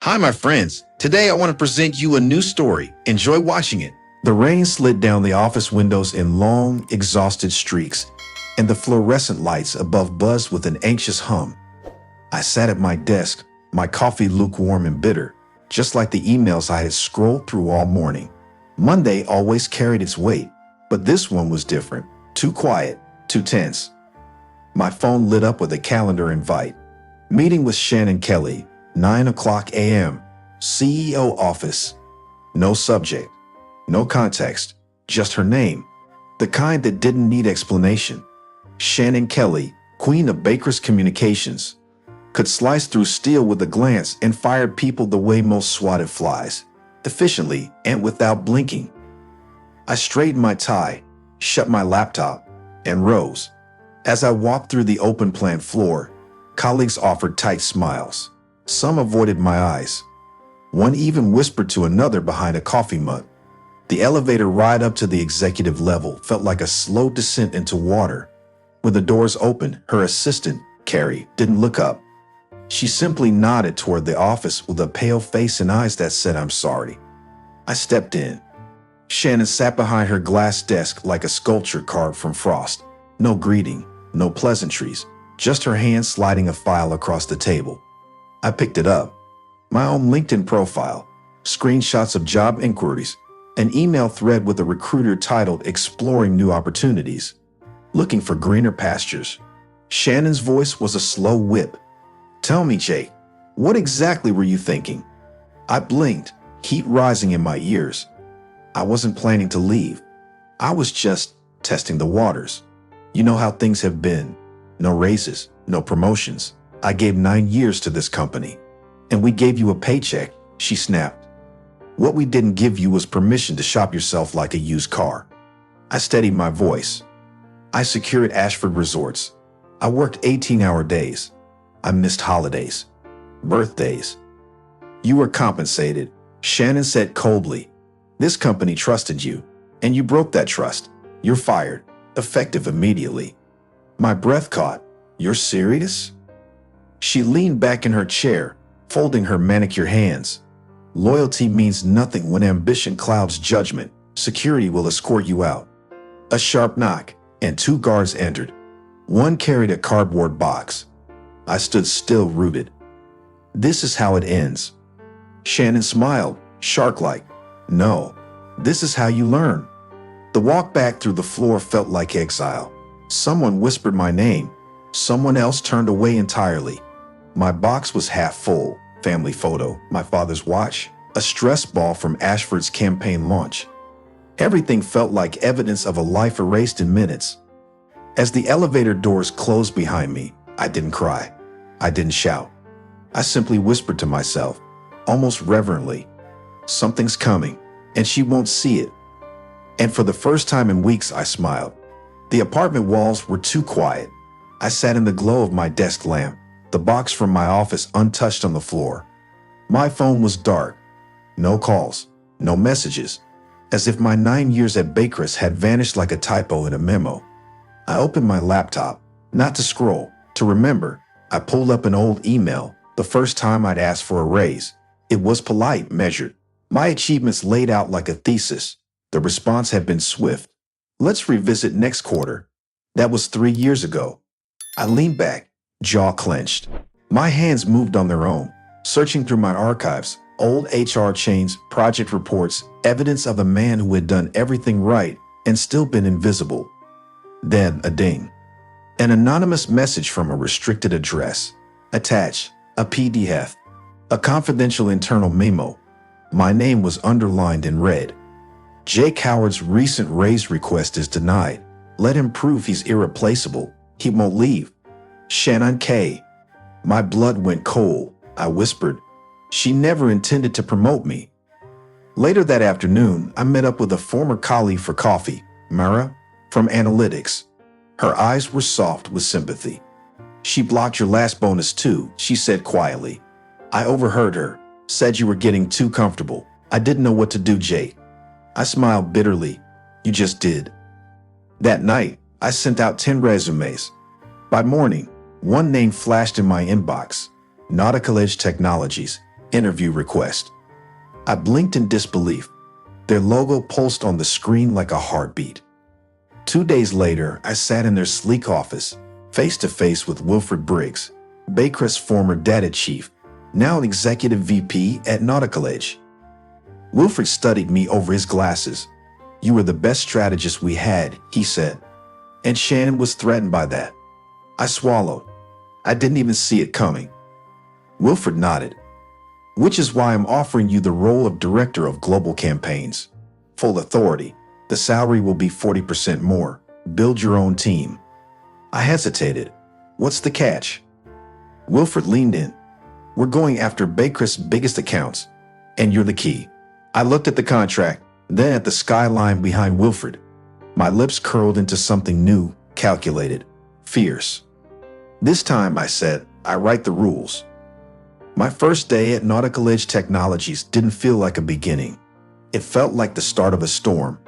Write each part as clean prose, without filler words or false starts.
Hi, my friends. Today I want to present you a new story. Enjoy watching it. The rain slid down the office windows in long, exhausted streaks, and the fluorescent lights above buzzed with an anxious hum. I sat at my desk, my coffee lukewarm and bitter, just like the emails I had scrolled through all morning. Monday always carried its weight, but this one was different. Too quiet, too tense. My phone lit up with a calendar invite. Meeting with Shannon Kelly, 9 o'clock a.m., CEO office. No subject, no context, just her name, the kind that didn't need explanation. Shannon Kelly, queen of Baker's communications, could slice through steel with a glance and fired people the way most swatted flies, efficiently and without blinking. I straightened my tie, shut my laptop, and rose. As I walked through the open plan floor, colleagues offered tight smiles. Some avoided my eyes. One even whispered to another behind a coffee mug. The elevator ride up to the executive level felt like a slow descent into water. When the doors opened, her assistant, Carrie, didn't look up. She simply nodded toward the office with a pale face and eyes that said, "I'm sorry." I stepped in. Shannon sat behind her glass desk like a sculpture carved from frost. No greeting, no pleasantries, just her hand sliding a file across the table. I picked it up. My own LinkedIn profile, screenshots of job inquiries, an email thread with a recruiter titled "Exploring New Opportunities," looking for greener pastures. Shannon's voice was a slow whip. "Tell me, Jake, what exactly were you thinking?" I blinked, heat rising in my ears. I wasn't planning to leave. I was just testing the waters. You know how things have been. No raises, no promotions. I gave 9 years to this company. And we gave you a paycheck, she snapped. What we didn't give you was permission to shop yourself like a used car. I steadied my voice. I secured Ashford Resorts. I worked 18-hour days. I missed holidays, birthdays. You were compensated, Shannon said coldly. This company trusted you, and you broke that trust. You're fired, effective immediately. My breath caught. You're serious? She leaned back in her chair, folding her manicured hands. Loyalty means nothing when ambition clouds judgment. Security will escort you out. A sharp knock, and 2 guards entered. One carried a cardboard box. I stood still, rooted. This is how it ends. Shannon smiled, shark-like. No, this is how you learn. The walk back through the floor felt like exile. Someone whispered my name. Someone else turned away entirely. My box was half full. Family photo, my father's watch, a stress ball from Ashford's campaign launch. Everything felt like evidence of a life erased in minutes. As the elevator doors closed behind me, I didn't cry. I didn't shout. I simply whispered to myself, almost reverently, something's coming, and she won't see it. And for the first time in weeks, I smiled. The apartment walls were too quiet. I sat in the glow of my desk lamp, the box from my office untouched on the floor. My phone was dark. No calls, no messages, as if my 9 years at Baker's had vanished like a typo in a memo. I opened my laptop, not to scroll, to remember. I pulled up an old email, the first time I'd asked for a raise. It was polite, measured. My achievements laid out like a thesis. The response had been swift. "Let's revisit next quarter." That was 3 years ago. I leaned back, jaw clenched. My hands moved on their own, searching through my archives, old HR chains, project reports, evidence of a man who had done everything right and still been invisible. Then a ding. An anonymous message from a restricted address. Attached, a PDF, a confidential internal memo. My name was underlined in red. "Jake Howard's recent raise request is denied. Let him prove he's irreplaceable. He won't leave. Shannon K." My blood went cold. I whispered, "She never intended to promote me." Later that afternoon, I met up with a former colleague for coffee, Mara, from analytics. Her eyes were soft with sympathy. "She blocked your last bonus too," she said quietly. "I overheard her. Said you were getting too comfortable. I didn't know what to do, Jake." I smiled bitterly. "You just did." That night, I sent out 10 resumes. By morning, one name flashed in my inbox, Nautical Edge Technologies, Interview request. I blinked in disbelief. Their logo pulsed on the screen like a heartbeat. 2 days later, I sat in their sleek office, face to face with Wilfred Briggs, Baycrest's former data chief, now an executive VP at Nautical Edge. Wilfred studied me over his glasses. "You were the best strategist we had," he said. And Shannon was threatened by that. I swallowed. I didn't even see it coming. Wilfred nodded. "Which is why I'm offering you the role of Director of Global Campaigns. Full authority. The salary will be 40% more. Build your own team." I hesitated. "What's the catch?" Wilfred leaned in. "We're going after Baycrest's biggest accounts, and you're the key." I looked at the contract, then at the skyline behind Wilfred. My lips curled into something new, calculated, fierce. "This time," I said, "I write the rules." My first day at Nautical Edge Technologies didn't feel like a beginning. It felt like the start of a storm.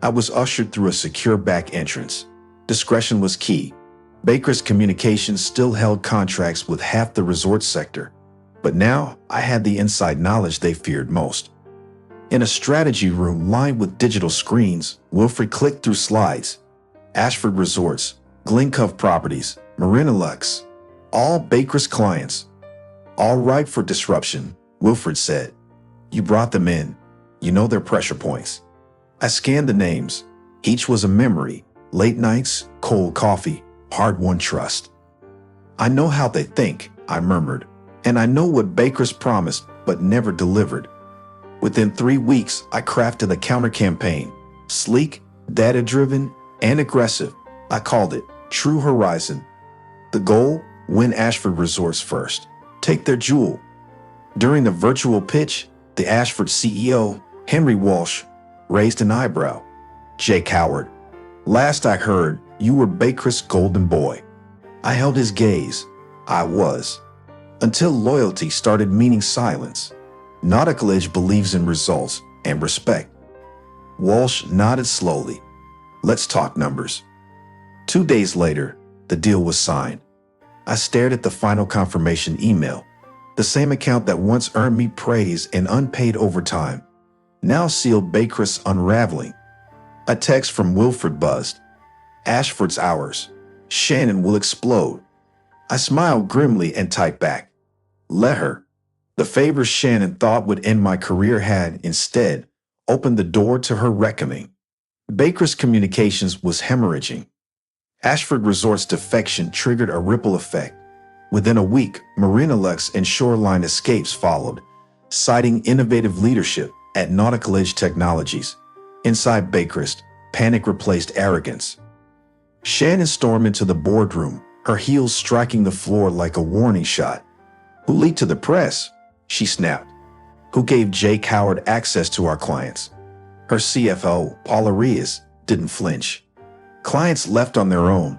I was ushered through a secure back entrance. Discretion was key. Baycrest Communications still held contracts with half the resort sector, but now I had the inside knowledge they feared most. In a strategy room lined with digital screens, Wilfred clicked through slides. Ashford Resorts, Glencove Properties, Marina Lux, all Baycrest clients. "All ripe for disruption," Wilfred said. "You brought them in. You know their pressure points." I scanned the names. Each was a memory. Late nights, cold coffee, hard-won trust. "I know how they think," I murmured, "and I know what Baycrest promised but never delivered." Within 3 weeks, I crafted a counter-campaign. Sleek, data-driven, and aggressive. I called it True Horizon. The goal? Win Ashford Resorts first. Take their jewel. During the virtual pitch, the Ashford CEO, Henry Walsh, raised an eyebrow. "Jake Howard, last I heard, you were Baycrest's golden boy." I held his gaze. I was. Until loyalty started meaning silence. Nautical Edge believes in results and respect. Walsh nodded slowly. "Let's talk numbers." 2 days later, the deal was signed. I stared at the final confirmation email. The same account that once earned me praise and unpaid overtime now sealed Baycrest's unraveling. A text from Wilfred buzzed. "Ashford's ours. Shannon will explode." I smiled grimly and typed back. "Let her." The favor Shannon thought would end my career had, instead, opened the door to her reckoning. Baycrest Communications was hemorrhaging. Ashford Resort's defection triggered a ripple effect. Within a week, Marina Lux and Shoreline Escapes followed, citing innovative leadership at Nautical Edge Technologies. Inside Baycrest, panic replaced arrogance. Shannon stormed into the boardroom, her heels striking the floor like a warning shot. "Who leaked to the press?" she snapped. "Who gave Jake Howard access to our clients?" Her CFO, Paula Reyes, didn't flinch. "Clients left on their own.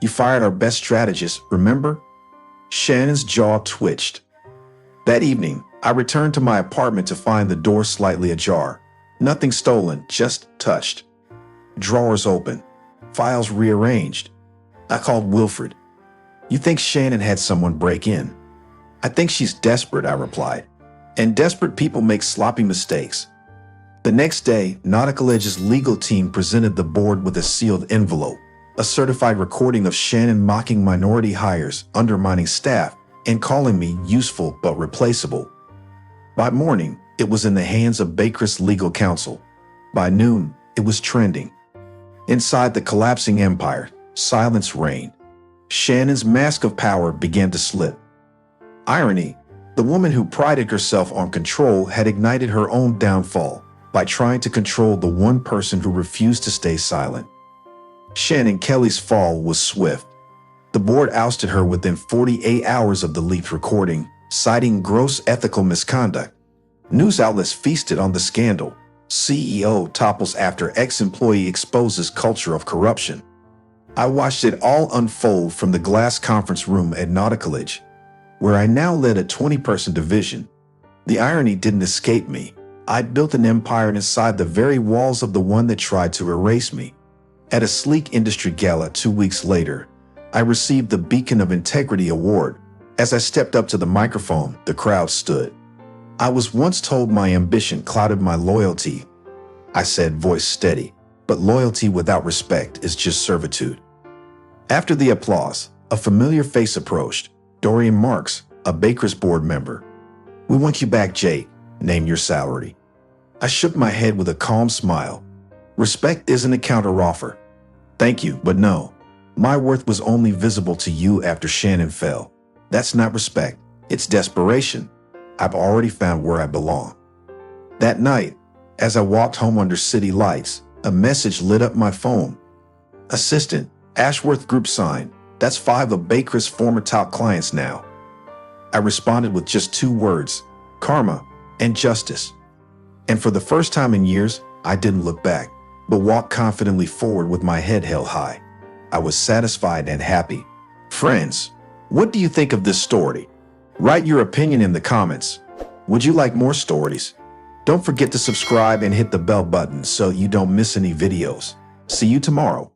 You fired our best strategist, remember?" Shannon's jaw twitched. That evening, I returned to my apartment to find the door slightly ajar. Nothing stolen, just touched. Drawers open, files rearranged. I called Wilfred. "You think Shannon had someone break in?" "I think she's desperate," I replied. "And desperate people make sloppy mistakes." The next day, Nautical Edge's legal team presented the board with a sealed envelope, a certified recording of Shannon mocking minority hires, undermining staff, and calling me useful but replaceable. By morning, it was in the hands of Baycrest's legal counsel. By noon, it was trending. Inside the collapsing empire, silence reigned. Shannon's mask of power began to slip. Irony, the woman who prided herself on control had ignited her own downfall by trying to control the one person who refused to stay silent. Shannon Kelly's fall was swift. The board ousted her within 48 hours of the leaked recording, citing gross ethical misconduct. News outlets feasted on the scandal. CEO topples after ex-employee exposes culture of corruption. I watched it all unfold from the glass conference room at Nautical Edge, where I now led a 20-person division. The irony didn't escape me. I'd built an empire inside the very walls of the one that tried to erase me. At a sleek industry gala 2 weeks later, I received the Beacon of Integrity Award. As I stepped up to the microphone, the crowd stood. I was once told my ambition clouded my loyalty. I said, voice steady, but loyalty without respect is just servitude. After the applause, a familiar face approached. Dorian Marks, a Baker's board member. We want you back, Jake. Name your salary. I shook my head with a calm smile. Respect isn't a counteroffer. Thank you, but no. My worth was only visible to you after Shannon fell. That's not respect. It's desperation. I've already found where I belong. That night, as I walked home under city lights, a message lit up my phone. Assistant, Ashworth Group sign. That's 5 of Baker's former top clients now. I responded with just 2 words, karma and justice. And for the first time in years, I didn't look back, but walked confidently forward with my head held high. I was satisfied and happy. Friends, what do you think of this story? Write your opinion in the comments. Would you like more stories? Don't forget to subscribe and hit the bell button so you don't miss any videos. See you tomorrow.